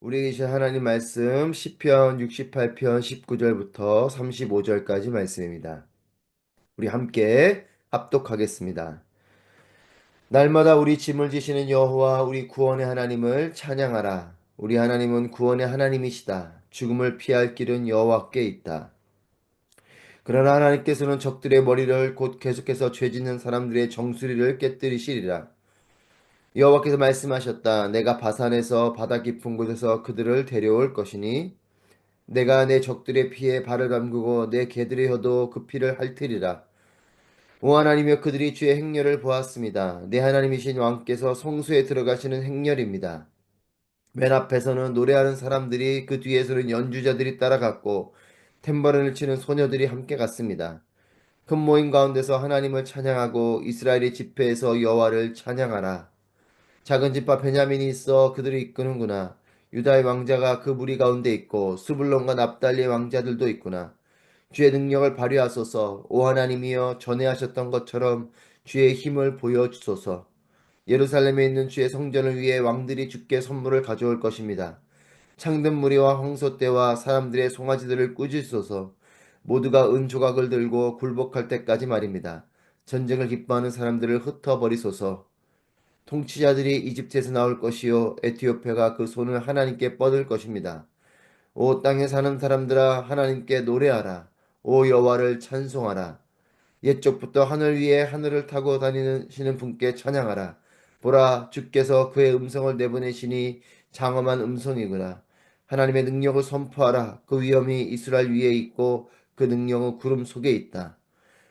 우리 계신 하나님 말씀 시편 68편 19절부터 35절까지 말씀입니다. 우리 함께 합독하겠습니다. 날마다 우리 짐을 지시는 여호와 우리 구원의 하나님을 찬양하라. 우리 하나님은 구원의 하나님이시다. 죽음을 피할 길은 여호와께 있다. 그러나 하나님께서는 적들의 머리를 곧 계속해서 죄짓는 사람들의 정수리를 깨뜨리시리라. 여호와께서 말씀하셨다. 내가 바산에서 바다 깊은 곳에서 그들을 데려올 것이니 내가 내 적들의 피에 발을 담그고 내 개들의 혀도 그 피를 핥으리라. 오 하나님이여 그들이 주의 행렬을 보았습니다. 내 하나님이신 왕께서 성소에 들어가시는 행렬입니다. 맨 앞에서는 노래하는 사람들이 그 뒤에서는 연주자들이 따라갔고 탬버린을 치는 소녀들이 함께 갔습니다. 큰 모임 가운데서 하나님을 찬양하고 이스라엘의 집회에서 여호와를 찬양하라. 작은 집과 베냐민이 있어 그들을 이끄는구나. 유다의 왕자가 그 무리 가운데 있고 스불론과 납달리의 왕자들도 있구나. 주의 능력을 발휘하소서. 오 하나님이여 전에 하셨던 것처럼 주의 힘을 보여주소서. 예루살렘에 있는 주의 성전을 위해 왕들이 주께 선물을 가져올 것입니다. 창든 무리와 황소떼와 사람들의 송아지들을 꾸짖소서. 모두가 은조각을 들고 굴복할 때까지 말입니다. 전쟁을 기뻐하는 사람들을 흩어버리소서. 통치자들이 이집트에서 나올 것이요 에티오피아가 그 손을 하나님께 뻗을 것입니다. 오 땅에 사는 사람들아 하나님께 노래하라. 오 여호와를 찬송하라. 옛적부터 하늘 위에 하늘을 타고 다니시는 분께 찬양하라. 보라 주께서 그의 음성을 내보내시니 장엄한 음성이구나. 하나님의 능력을 선포하라. 그 위엄이 이스라엘 위에 있고 그 능력은 구름 속에 있다.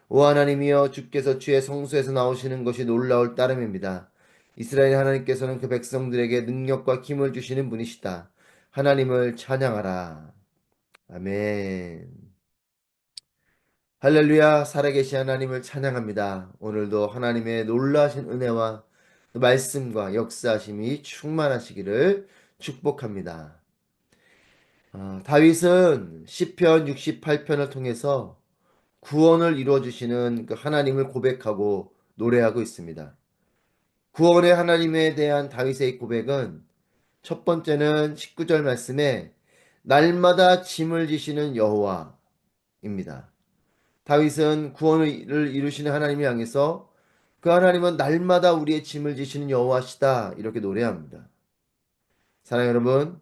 오 하나님이여 주께서 주의 성소에서 나오시는 것이 놀라울 따름입니다. 이스라엘 하나님께서는 그 백성들에게 능력과 힘을 주시는 분이시다. 하나님을 찬양하라. 아멘. 할렐루야, 살아계신 하나님을 찬양합니다. 오늘도 하나님의 놀라신 은혜와 또 말씀과 역사하심이 충만하시기를 축복합니다. 다윗은 시편 68편을 통해서 구원을 이루어주시는 그 하나님을 고백하고 노래하고 있습니다. 구원의 하나님에 대한 다윗의 고백은 첫 번째는 19절 말씀에 날마다 짐을 지시는 여호와입니다. 다윗은 구원을 이루시는 하나님을 향해서 그 하나님은 날마다 우리의 짐을 지시는 여호와시다 이렇게 노래합니다. 사랑하는 여러분,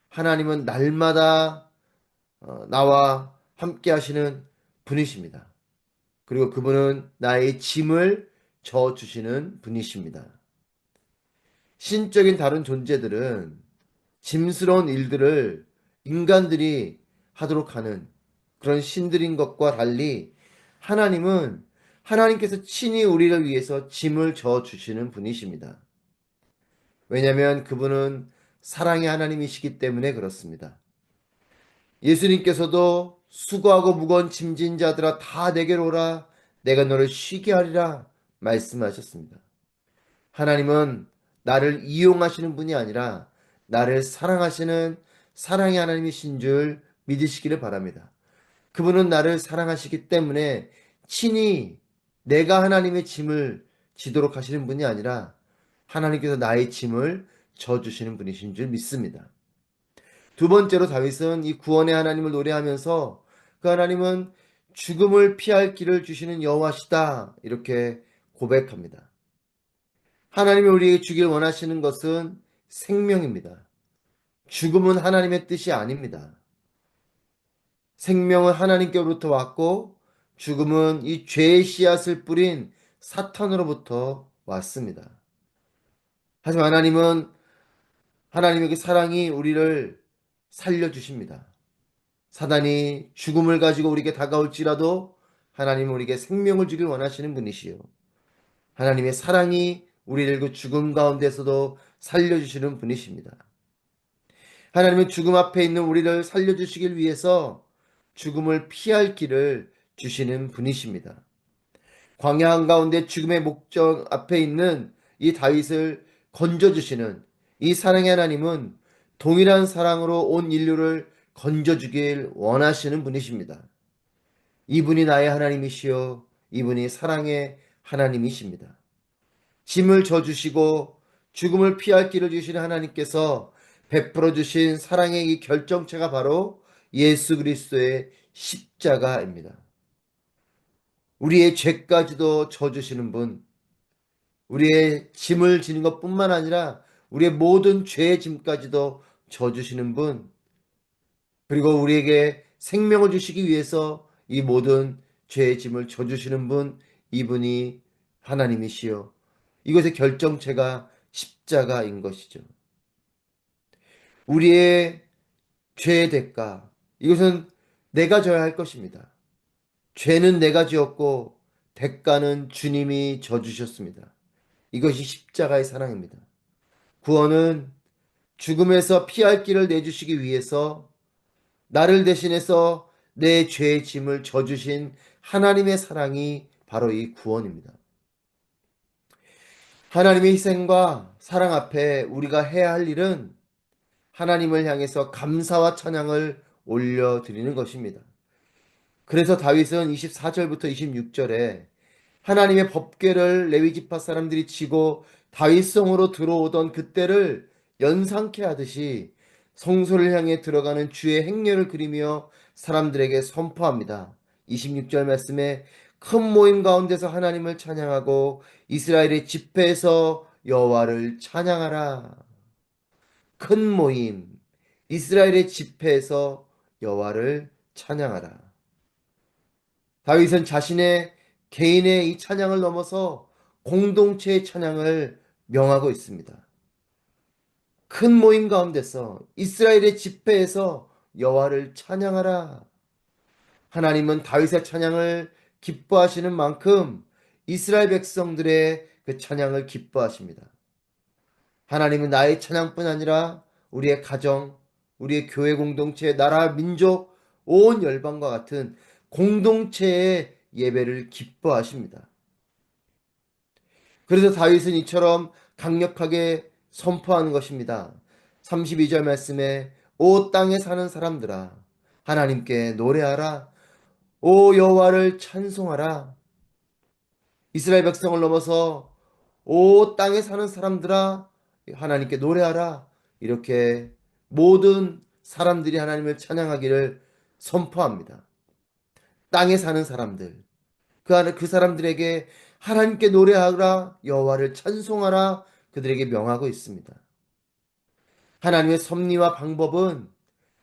하나님은 날마다 나와 함께 하시는 분이십니다. 그리고 그분은 나의 짐을 져주시는 분이십니다. 신적인 다른 존재들은 짐스러운 일들을 인간들이 하도록 하는 그런 신들인 것과 달리 하나님은 하나님께서 친히 우리를 위해서 짐을 져 주시는 분이십니다. 왜냐하면 그분은 사랑의 하나님이시기 때문에 그렇습니다. 예수님께서도 수고하고 무거운 짐진 자들아 다 내게로 오라 내가 너를 쉬게 하리라 말씀하셨습니다. 하나님은 나를 이용하시는 분이 아니라 나를 사랑하시는 사랑의 하나님이신 줄 믿으시기를 바랍니다. 그분은 나를 사랑하시기 때문에 친히 내가 하나님의 짐을 지도록 하시는 분이 아니라 하나님께서 나의 짐을 져주시는 분이신 줄 믿습니다. 두 번째로 다윗은 이 구원의 하나님을 노래하면서 그 하나님은 죽음을 피할 길을 주시는 여호와시다 이렇게 고백합니다. 하나님이 우리에게 주길 원하시는 것은 생명입니다. 죽음은 하나님의 뜻이 아닙니다. 생명은 하나님께로부터 왔고 죽음은 이 죄의 씨앗을 뿌린 사탄으로부터 왔습니다. 하지만 하나님은 하나님의 그 사랑이 우리를 살려주십니다. 사단이 죽음을 가지고 우리에게 다가올지라도 하나님은 우리에게 생명을 주길 원하시는 분이시요. 하나님의 사랑이 우리를 그 죽음 가운데서도 살려주시는 분이십니다. 하나님은 죽음 앞에 있는 우리를 살려주시길 위해서 죽음을 피할 길을 주시는 분이십니다. 광야 한가운데 죽음의 목적 앞에 있는 이 다윗을 건져주시는 이 사랑의 하나님은 동일한 사랑으로 온 인류를 건져주길 원하시는 분이십니다. 이분이 나의 하나님이시요 이분이 사랑의 하나님이십니다. 짐을 져주시고 죽음을 피할 길을 주시는 하나님께서 베풀어 주신 사랑의 이 결정체가 바로 예수 그리스도의 십자가입니다. 우리의 죄까지도 져주시는 분, 우리의 짐을 지는 것뿐만 아니라 우리의 모든 죄의 짐까지도 져주시는 분, 그리고 우리에게 생명을 주시기 위해서 이 모든 죄의 짐을 져주시는 분, 이분이 하나님이시요. 이것의 결정체가 십자가인 것이죠. 우리의 죄의 대가, 이것은 내가 져야 할 것입니다. 죄는 내가 지었고 대가는 주님이 져주셨습니다. 이것이 십자가의 사랑입니다. 구원은 죽음에서 피할 길을 내주시기 위해서 나를 대신해서 내 죄의 짐을 져주신 하나님의 사랑이 바로 이 구원입니다. 하나님의 희생과 사랑 앞에 우리가 해야 할 일은 하나님을 향해서 감사와 찬양을 올려드리는 것입니다. 그래서 다윗은 24절부터 26절에 하나님의 법궤를 레위 지파 사람들이 지고 다윗성으로 들어오던 그때를 연상케 하듯이 성소를 향해 들어가는 주의 행렬을 그리며 사람들에게 선포합니다. 26절 말씀에 큰 모임 가운데서 하나님을 찬양하고 이스라엘의 집회에서 여호와를 찬양하라. 큰 모임, 이스라엘의 집회에서 여호와를 찬양하라. 다윗은 자신의 개인의 이 찬양을 넘어서 공동체의 찬양을 명하고 있습니다. 큰 모임 가운데서 이스라엘의 집회에서 여호와를 찬양하라. 하나님은 다윗의 찬양을 기뻐하시는 만큼 이스라엘 백성들의 그 찬양을 기뻐하십니다. 하나님은 나의 찬양뿐 아니라 우리의 가정, 우리의 교회 공동체, 나라, 민족, 온 열방과 같은 공동체의 예배를 기뻐하십니다. 그래서 다윗은 이처럼 강력하게 선포하는 것입니다. 32절 말씀에 오 땅에 사는 사람들아 하나님께 노래하라. 오 여호와를 찬송하라. 이스라엘 백성을 넘어서 오 땅에 사는 사람들아 하나님께 노래하라. 이렇게 모든 사람들이 하나님을 찬양하기를 선포합니다. 땅에 사는 사람들, 그 사람들에게 하나님께 노래하라, 여호와를 찬송하라 그들에게 명하고 있습니다. 하나님의 섭리와 방법은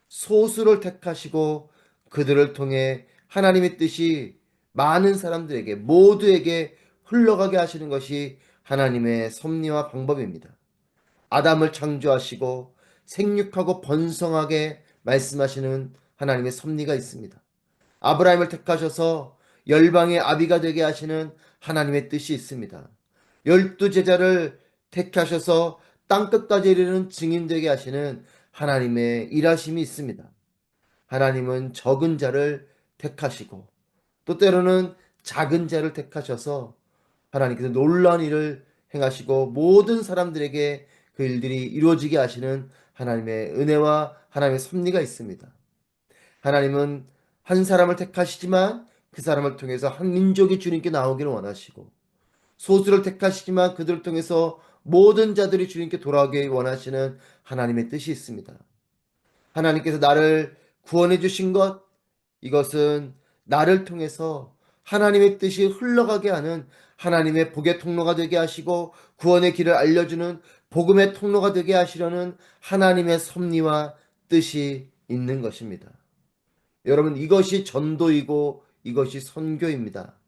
소수를 택하시고 그들을 통해 하나님의 뜻이 많은 사람들에게 모두에게 흘러가게 하시는 것이 하나님의 섭리와 방법입니다. 아담을 창조하시고 생육하고 번성하게 말씀하시는 하나님의 섭리가 있습니다. 아브라함을 택하셔서 열방의 아비가 되게 하시는 하나님의 뜻이 있습니다. 12제자를 택하셔서 땅끝까지 이르는 증인 되게 하시는 하나님의 일하심이 있습니다. 하나님은 적은 자를 택하시고 또 때로는 작은 자를 택하셔서 하나님께서 놀라운 일을 행하시고 모든 사람들에게 그 일들이 이루어지게 하시는 하나님의 은혜와 하나님의 섭리가 있습니다. 하나님은 한 사람을 택하시지만 그 사람을 통해서 한 민족이 주님께 나오기를 원하시고 소수를 택하시지만 그들을 통해서 모든 자들이 주님께 돌아오기 원하시는 하나님의 뜻이 있습니다. 하나님께서 나를 구원해 주신 것, 이것은 나를 통해서 하나님의 뜻이 흘러가게 하는 하나님의 복의 통로가 되게 하시고 구원의 길을 알려주는 복음의 통로가 되게 하시려는 하나님의 섭리와 뜻이 있는 것입니다. 여러분, 이것이 전도이고 이것이 선교입니다.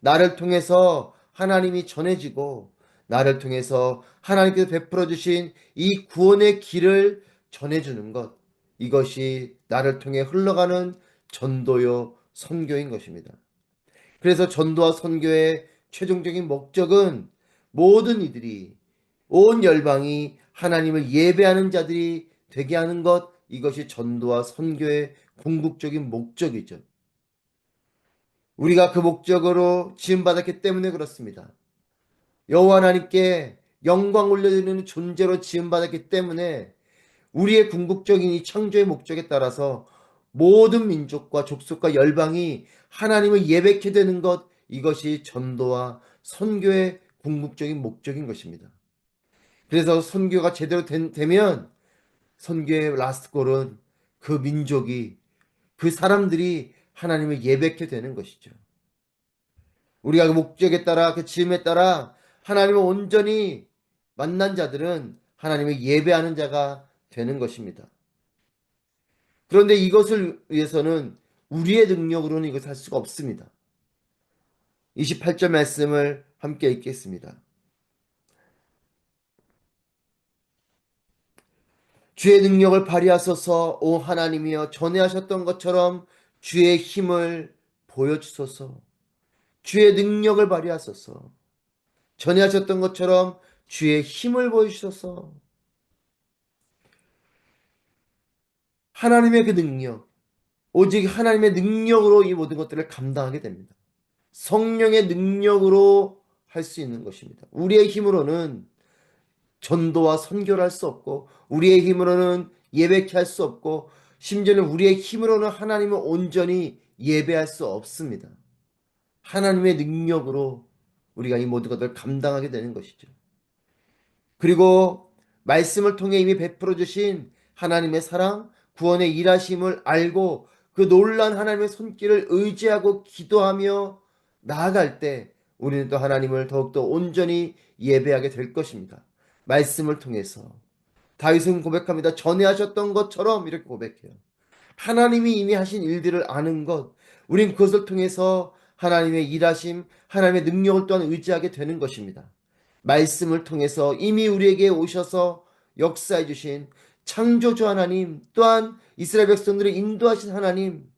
나를 통해서 하나님이 전해지고 나를 통해서 하나님께서 베풀어 주신 이 구원의 길을 전해주는 것, 이것이 나를 통해 흘러가는 전도요 선교인 것입니다. 그래서 전도와 선교의 최종적인 목적은 모든 이들이 온 열방이 하나님을 예배하는 자들이 되게 하는 것, 이것이 전도와 선교의 궁극적인 목적이죠. 우리가 그 목적으로 지음받았기 때문에 그렇습니다. 여호와 하나님께 영광 올려드리는 존재로 지음받았기 때문에 우리의 궁극적인 이 창조의 목적에 따라서 모든 민족과 족속과 열방이 하나님을 예배케 되는 것, 이것이 전도와 선교의 궁극적인 목적인 것입니다. 그래서 선교가 제대로 되면 선교의 라스트 골은 그 민족이, 그 사람들이 하나님을 예배케 되는 것이죠. 우리가 그 목적에 따라, 그 지음에 따라 하나님을 온전히 만난 자들은 하나님을 예배하는 자가 되는 것입니다. 그런데 이것을 위해서는 우리의 능력으로는 이것을 할 수가 없습니다. 28절 말씀을 함께 읽겠습니다. 주의 능력을 발휘하소서. 오 하나님이여, 전에 하셨던 것처럼 주의 힘을 보여주소서. 주의 능력을 발휘하소서. 전에 하셨던 것처럼 주의 힘을 보여주소서. 하나님의 그 능력, 오직 하나님의 능력으로 이 모든 것들을 감당하게 됩니다. 성령의 능력으로 할 수 있는 것입니다. 우리의 힘으로는 전도와 선교를 할 수 없고, 우리의 힘으로는 예배케 할 수 없고, 심지어는 우리의 힘으로는 하나님을 온전히 예배할 수 없습니다. 하나님의 능력으로 우리가 이 모든 것들을 감당하게 되는 것이죠. 그리고 말씀을 통해 이미 베풀어 주신 하나님의 사랑, 구원의 일하심을 알고 그 놀란 하나님의 손길을 의지하고 기도하며 나아갈 때 우리는 또 하나님을 더욱더 온전히 예배하게 될 것입니다. 말씀을 통해서 다윗은 고백합니다. 전에 하셨던 것처럼, 이렇게 고백해요. 하나님이 이미 하신 일들을 아는 것, 우린 그것을 통해서 하나님의 일하심, 하나님의 능력을 또한 의지하게 되는 것입니다. 말씀을 통해서 이미 우리에게 오셔서 역사해 주신 창조주 하나님, 또한 이스라엘 백성들을 인도하신 하나님,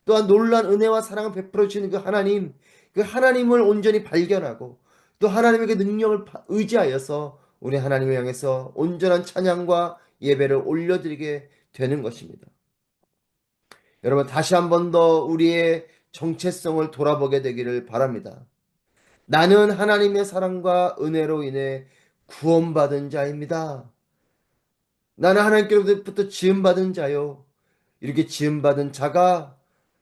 또한 놀라운 은혜와 사랑을 베풀어 주시는 그 하나님, 그 하나님을 온전히 발견하고 또 하나님의 그 능력을 의지하여서 우리 하나님을 향해서 온전한 찬양과 예배를 올려드리게 되는 것입니다. 여러분, 다시 한 번 더 우리의 정체성을 돌아보게 되기를 바랍니다. 나는 하나님의 사랑과 은혜로 인해 구원받은 자입니다. 나는 하나님께로부터 지음받은 자요. 이렇게 지음받은 자가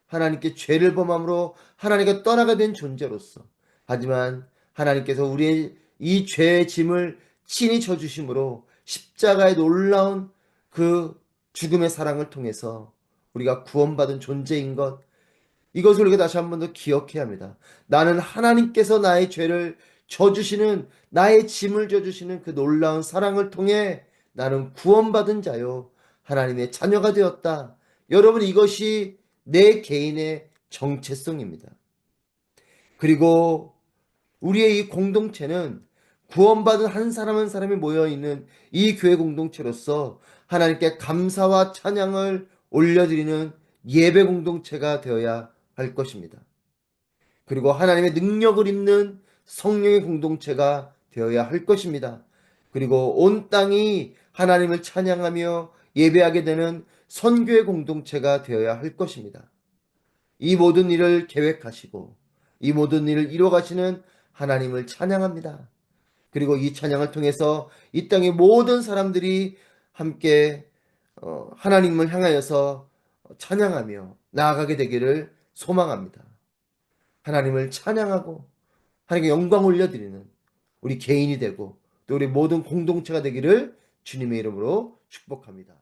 하나님께 죄를 범함으로 하나님과 떠나게 된 존재로서, 하지만 하나님께서 우리의 이 죄의 짐을 친히 져주심으로 십자가의 놀라운 그 죽음의 사랑을 통해서 우리가 구원받은 존재인 것, 이것을 우리가 다시 한 번 더 기억해야 합니다. 나는 하나님께서 나의 죄를 져주시는, 나의 짐을 져주시는 그 놀라운 사랑을 통해 나는 구원받은 자요, 하나님의 자녀가 되었다. 여러분, 이것이 내 개인의 정체성입니다. 그리고 우리의 이 공동체는 구원받은 한 사람 한 사람이 모여있는 이 교회 공동체로서 하나님께 감사와 찬양을 올려드리는 예배 공동체가 되어야 할 것입니다. 그리고 하나님의 능력을 입는 성령의 공동체가 되어야 할 것입니다. 그리고 온 땅이 하나님을 찬양하며 예배하게 되는 선교의 공동체가 되어야 할 것입니다. 이 모든 일을 계획하시고 이 모든 일을 이루어가시는 하나님을 찬양합니다. 그리고 이 찬양을 통해서 이 땅의 모든 사람들이 함께 하나님을 향하여서 찬양하며 나아가게 되기를 소망합니다. 하나님을 찬양하고 하나님께 영광 올려드리는 우리 개인이 되고 또 우리 모든 공동체가 되기를 주님의 이름으로 축복합니다.